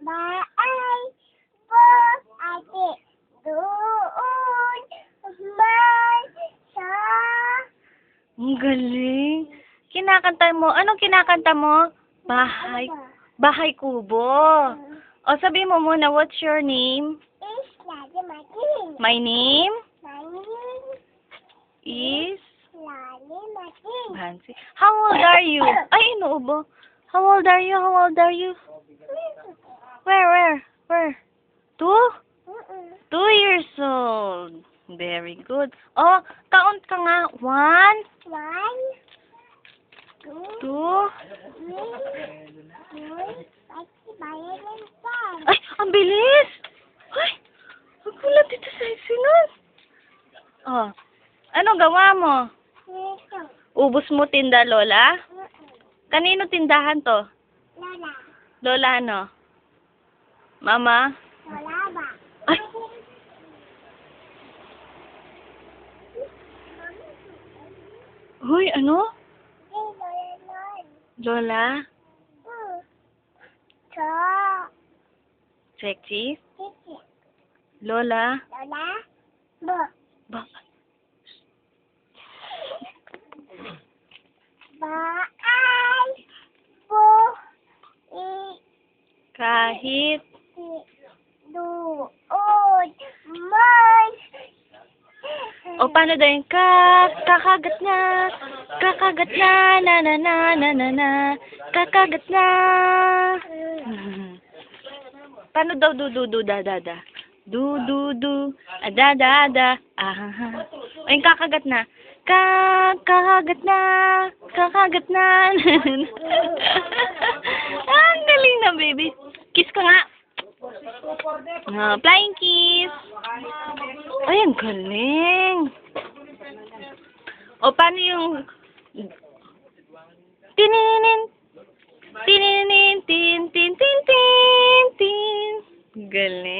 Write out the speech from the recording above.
Baay po ate doon may sa... Ang galing. Kinakanta mo. Anong kinakanta mo? Bahay. Bahay Kubo. O, sabi mo muna, what's your name? Is Lali Martin. My name Lali is Martin. Nancy. How old are you? Ay, inuubo. How old are you? How old are you? Where? 2? 2 years old. Very good. Oh, count ka nga. 1, 2. 1, 2, 3, Ay, ang bilis! Ay, magulat dito sa isinun. Oh, ano gawa mo? Ubus mo tinda, Lola? Kanino tindahan to? Lola. Lola ano? Mama? Lola ba? Ay! Hoy, ano? Lola? So, Sexy? Titi. Lola? Lola. Bo. Bakit? Baay po Kahit doon may... o paano daw yung kakagat na na kakagat na paano daw du da du da ay kakagat na kakagat na ang galing na baby, kiss ka nga. Flying kiss. Ay, ang galing. O, paano yung... Tininin. Tininin. Tin. Galing.